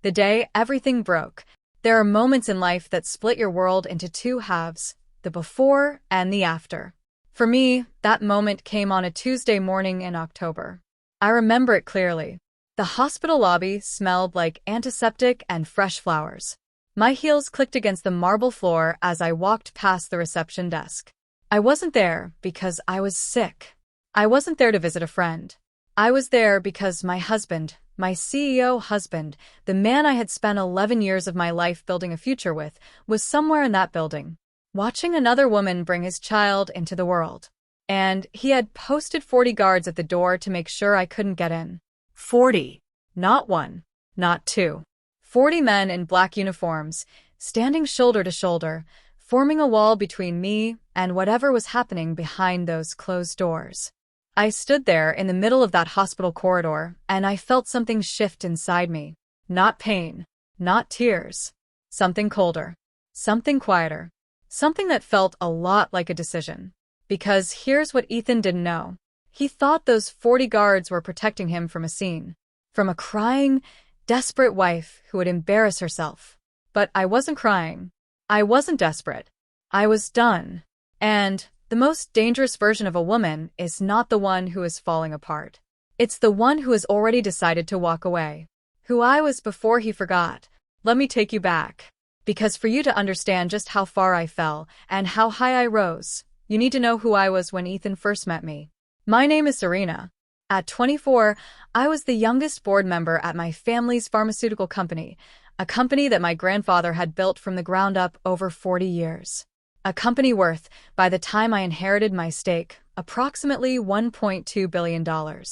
The day everything broke. There are moments in life that split your world into two halves, the before and the after. For me, that moment came on a Tuesday morning in October. I remember it clearly. The hospital lobby smelled like antiseptic and fresh flowers. My heels clicked against the marble floor as I walked past the reception desk. I wasn't there because I was sick. I wasn't there to visit a friend. I was there because my husband, my CEO husband, the man I had spent 11 years of my life building a future with, was somewhere in that building, watching another woman bring his child into the world. And he had posted 40 guards at the door to make sure I couldn't get in. 40. Not one. Not two. 40 men in black uniforms, standing shoulder to shoulder, forming a wall between me and whatever was happening behind those closed doors. I stood there in the middle of that hospital corridor, and I felt something shift inside me. Not pain. Not tears. Something colder. Something quieter. Something that felt a lot like a decision. Because here's what Ethan didn't know. He thought those 40 guards were protecting him from a scene. From a crying, desperate wife who would embarrass herself. But I wasn't crying. I wasn't desperate. I was done. And the most dangerous version of a woman is not the one who is falling apart. It's the one who has already decided to walk away. Who I was before he forgot. Let me take you back. Because for you to understand just how far I fell and how high I rose, you need to know who I was when Ethan first met me. My name is Serena. At 24, I was the youngest board member at my family's pharmaceutical company, a company that my grandfather had built from the ground up over 40 years. A company worth, by the time I inherited my stake, approximately $1.2 billion.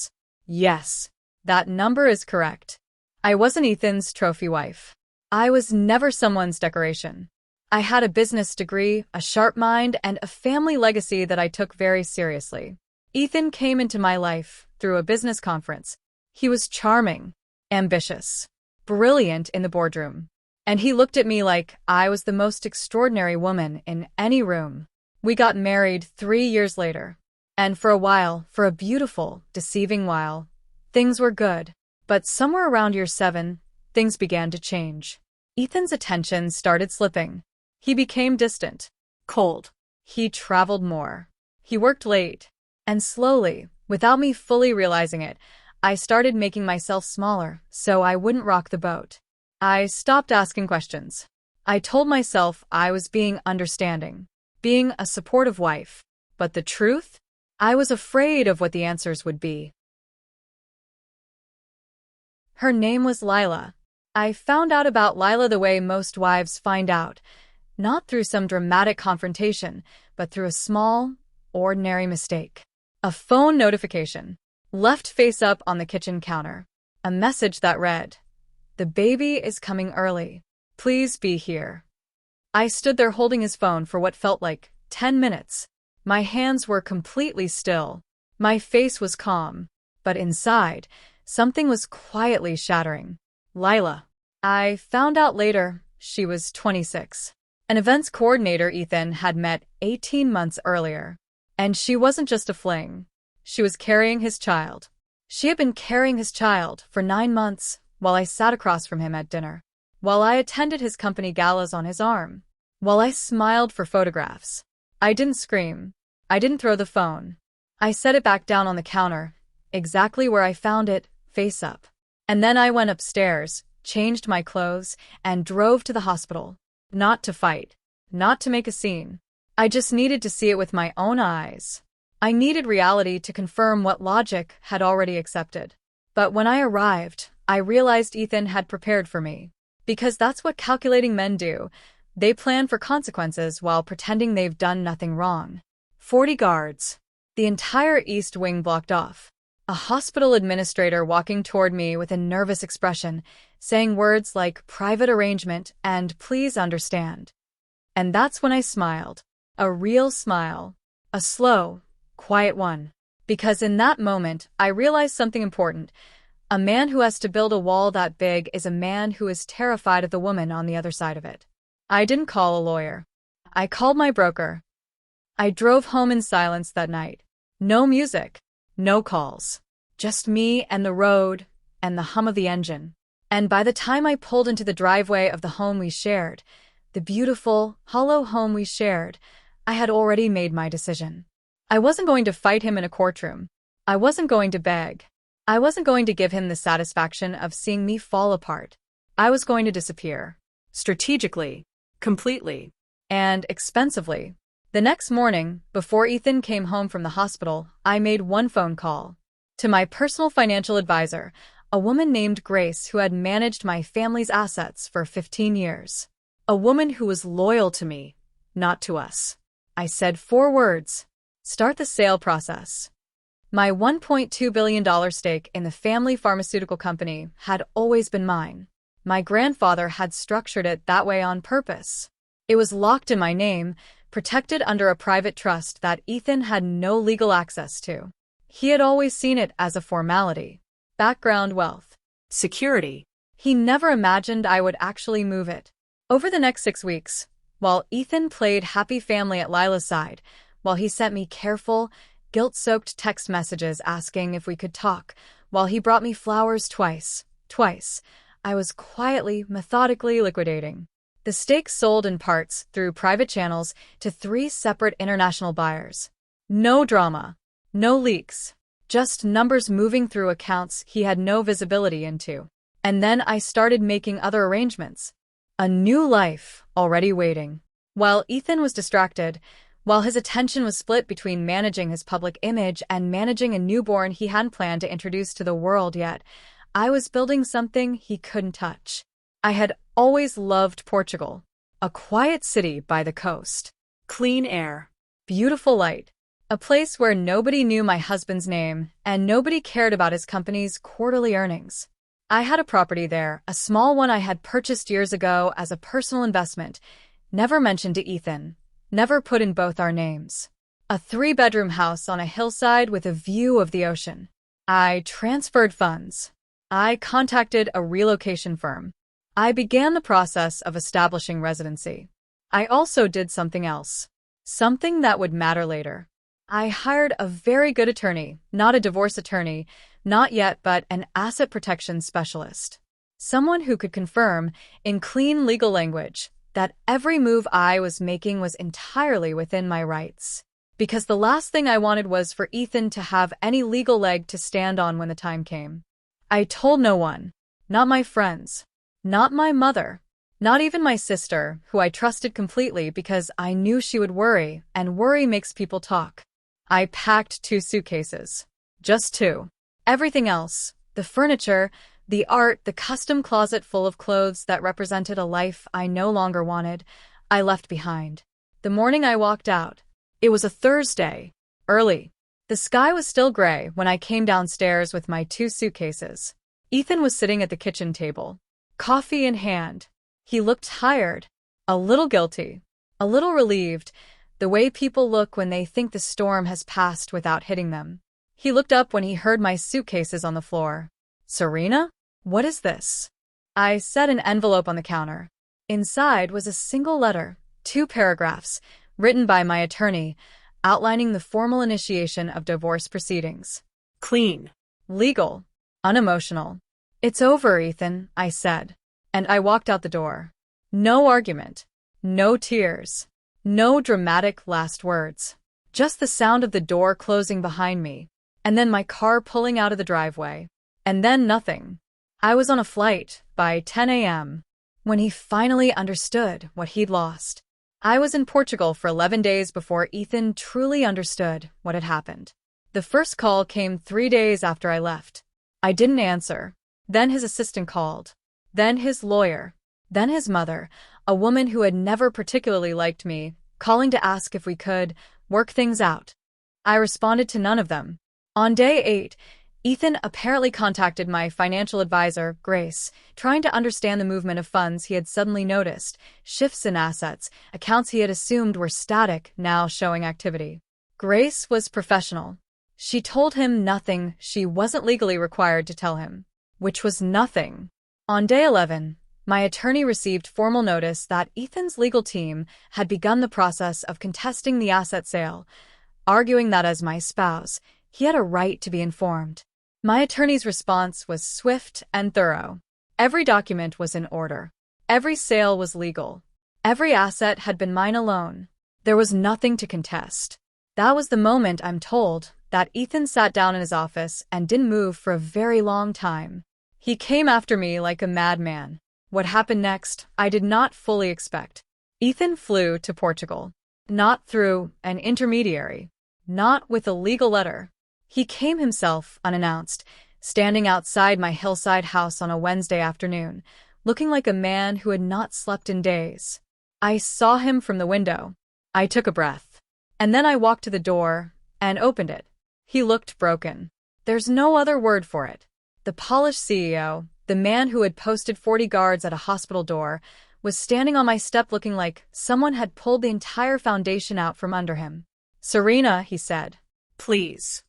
Yes, that number is correct. I wasn't Ethan's trophy wife. I was never someone's decoration. I had a business degree, a sharp mind, and a family legacy that I took very seriously. Ethan came into my life through a business conference. He was charming, ambitious, brilliant in the boardroom. And he looked at me like I was the most extraordinary woman in any room. We got married 3 years later. And for a while, for a beautiful, deceiving while, things were good. But somewhere around year 7, things began to change. Ethan's attention started slipping. He became distant, cold. He traveled more. He worked late. And slowly, without me fully realizing it, I started making myself smaller so I wouldn't rock the boat. I stopped asking questions. I told myself I was being understanding, being a supportive wife. But the truth? I was afraid of what the answers would be. Her name was Lila. I found out about Lila the way most wives find out, not through some dramatic confrontation, but through a small, ordinary mistake. A phone notification, left face up on the kitchen counter. A message that read, "The baby is coming early. Please be here." I stood there holding his phone for what felt like 10 minutes. My hands were completely still. My face was calm. But inside, something was quietly shattering. Lila. I found out later she was 26. An events coordinator Ethan had met 18 months earlier. And she wasn't just a fling. She was carrying his child. She had been carrying his child for 9 months while I sat across from him at dinner, while I attended his company galas on his arm, while I smiled for photographs. I didn't scream. I didn't throw the phone. I set it back down on the counter, exactly where I found it, face up. And then I went upstairs, changed my clothes, and drove to the hospital. Not to fight. Not to make a scene. I just needed to see it with my own eyes. I needed reality to confirm what logic had already accepted. But when I arrived, I realized Ethan had prepared for me. Because that's what calculating men do. They plan for consequences while pretending they've done nothing wrong. 40 guards. The entire East Wing blocked off. A hospital administrator walking toward me with a nervous expression, saying words like private arrangement and please understand. And that's when I smiled. A real smile. A slow, quiet one. Because in that moment, I realized something important. A man who has to build a wall that big is a man who is terrified of the woman on the other side of it. I didn't call a lawyer. I called my broker. I drove home in silence that night. No music. No calls. Just me and the road and the hum of the engine. And by the time I pulled into the driveway of the home we shared, the beautiful, hollow home we shared, I had already made my decision. I wasn't going to fight him in a courtroom. I wasn't going to beg. I wasn't going to give him the satisfaction of seeing me fall apart. I was going to disappear. Strategically, completely, and expensively. The next morning, before Ethan came home from the hospital, I made one phone call. To my personal financial advisor, a woman named Grace who had managed my family's assets for 15 years. A woman who was loyal to me, not to us. I said 4 words. Start the sale process. My $1.2 billion stake in the family pharmaceutical company had always been mine. My grandfather had structured it that way on purpose. It was locked in my name, protected under a private trust that Ethan had no legal access to. He had always seen it as a formality. Background wealth. Security. He never imagined I would actually move it. Over the next 6 weeks, while Ethan played happy family at Lila's side, while he sent me careful, guilt-soaked text messages asking if we could talk, while he brought me flowers twice, I was quietly, methodically liquidating. The stake sold in parts through private channels to 3 separate international buyers. No drama, no leaks, just numbers moving through accounts he had no visibility into. And then I started making other arrangements. A new life already waiting. While Ethan was distracted, while his attention was split between managing his public image and managing a newborn he hadn't planned to introduce to the world yet, I was building something he couldn't touch. I had always loved Portugal. A quiet city by the coast. Clean air. Beautiful light. A place where nobody knew my husband's name and nobody cared about his company's quarterly earnings. I had a property there, a small one I had purchased years ago as a personal investment, never mentioned to Ethan, never put in both our names. A 3-bedroom house on a hillside with a view of the ocean. I transferred funds. I contacted a relocation firm. I began the process of establishing residency. I also did something else. Something that would matter later. I hired a very good attorney, not a divorce attorney, not yet, but an asset protection specialist. Someone who could confirm, in clean legal language, that every move I was making was entirely within my rights. Because the last thing I wanted was for Ethan to have any legal leg to stand on when the time came. I told no one. Not my friends. Not my mother. Not even my sister, who I trusted completely because I knew she would worry, and worry makes people talk. I packed 2 suitcases. Just 2. Everything else, the furniture, the art, the custom closet full of clothes that represented a life I no longer wanted, I left behind. The morning I walked out. It was a Thursday. Early. The sky was still gray when I came downstairs with my 2 suitcases. Ethan was sitting at the kitchen table, coffee in hand. He looked tired, a little guilty, a little relieved, the way people look when they think the storm has passed without hitting them. He looked up when he heard my suitcases on the floor. "Serena? What is this?" I set an envelope on the counter. Inside was a single letter, 2 paragraphs, written by my attorney, outlining the formal initiation of divorce proceedings. Clean. Legal. Unemotional. "It's over, Ethan," I said. And I walked out the door. No argument. No tears. No dramatic last words. Just the sound of the door closing behind me. And then my car pulling out of the driveway. And then nothing. I was on a flight by 10 a.m. when he finally understood what he'd lost. I was in Portugal for 11 days before Ethan truly understood what had happened. The first call came 3 days after I left. I didn't answer. Then his assistant called. Then his lawyer. Then his mother, a woman who had never particularly liked me, calling to ask if we could work things out. I responded to none of them. On day 8, Ethan apparently contacted my financial advisor, Grace, trying to understand the movement of funds he had suddenly noticed, shifts in assets, accounts he had assumed were static, now showing activity. Grace was professional. She told him nothing she wasn't legally required to tell him, which was nothing. On day 11, my attorney received formal notice that Ethan's legal team had begun the process of contesting the asset sale, arguing that as my spouse, he had a right to be informed. My attorney's response was swift and thorough. Every document was in order. Every sale was legal. Every asset had been mine alone. There was nothing to contest. That was the moment, I'm told, that Ethan sat down in his office and didn't move for a very long time. He came after me like a madman. What happened next, I did not fully expect. Ethan flew to Portugal. Not through an intermediary. Not with a legal letter. He came himself, unannounced, standing outside my hillside house on a Wednesday afternoon, looking like a man who had not slept in days. I saw him from the window. I took a breath. And then I walked to the door and opened it. He looked broken. There's no other word for it. The polished CEO, the man who had posted 40 guards at a hospital door, was standing on my step looking like someone had pulled the entire foundation out from under him. "Serena," he said. "Please."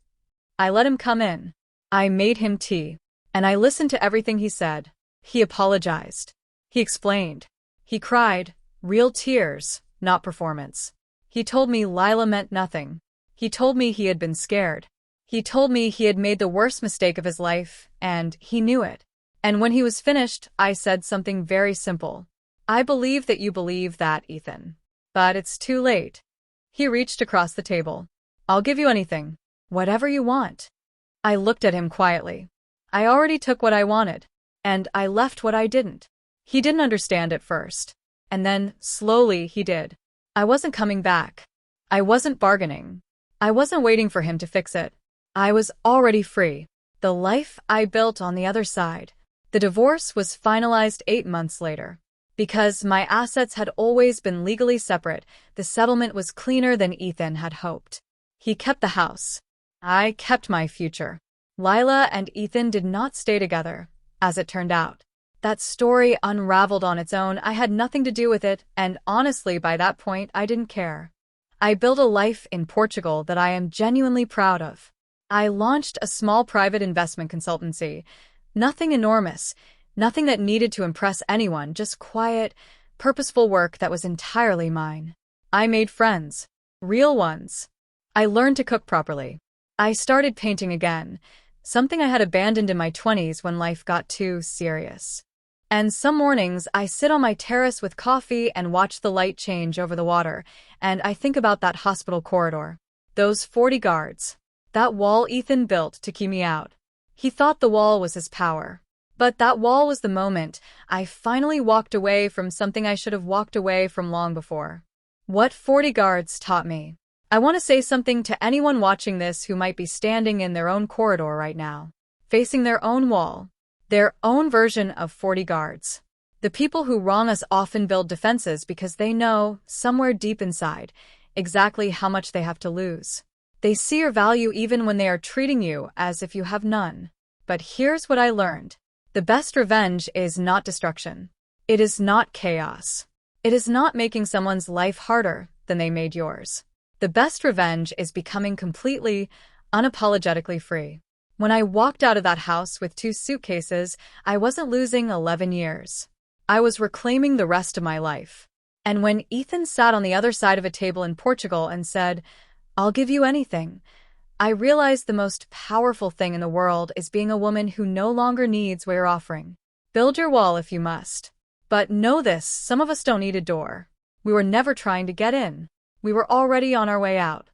I let him come in. I made him tea. And I listened to everything he said. He apologized. He explained. He cried. Real tears, not performance. He told me Lila meant nothing. He told me he had been scared. He told me he had made the worst mistake of his life, and he knew it. And when he was finished, I said something very simple. "I believe that you believe that, Ethan. But it's too late." He reached across the table. "I'll give you anything. Whatever you want." I looked at him quietly. I already took what I wanted, and I left what I didn't. He didn't understand at first. And then, slowly, he did. I wasn't coming back. I wasn't bargaining. I wasn't waiting for him to fix it. I was already free. The life I built on the other side. The divorce was finalized 8 months later. Because my assets had always been legally separate, the settlement was cleaner than Ethan had hoped. He kept the house. I kept my future. Lila and Ethan did not stay together, as it turned out. That story unraveled on its own. I had nothing to do with it, and honestly, by that point, I didn't care. I built a life in Portugal that I am genuinely proud of. I launched a small private investment consultancy. Nothing enormous, nothing that needed to impress anyone, just quiet, purposeful work that was entirely mine. I made friends. Real ones. I learned to cook properly. I started painting again, something I had abandoned in my 20s when life got too serious. And some mornings I sit on my terrace with coffee and watch the light change over the water, and I think about that hospital corridor. Those 40 guards. That wall Ethan built to keep me out. He thought the wall was his power. But that wall was the moment I finally walked away from something I should have walked away from long before. What 40 guards taught me. I want to say something to anyone watching this who might be standing in their own corridor right now, facing their own wall, their own version of 40 guards. The people who wrong us often build defenses because they know, somewhere deep inside, exactly how much they have to lose. They see your value even when they are treating you as if you have none. But here's what I learned. The best revenge is not destruction. It is not chaos. It is not making someone's life harder than they made yours. The best revenge is becoming completely, unapologetically free. When I walked out of that house with 2 suitcases, I wasn't losing 11 years. I was reclaiming the rest of my life. And when Ethan sat on the other side of a table in Portugal and said, "I'll give you anything," I realized the most powerful thing in the world is being a woman who no longer needs what you're offering. Build your wall if you must. But know this, some of us don't need a door. We were never trying to get in. We were already on our way out.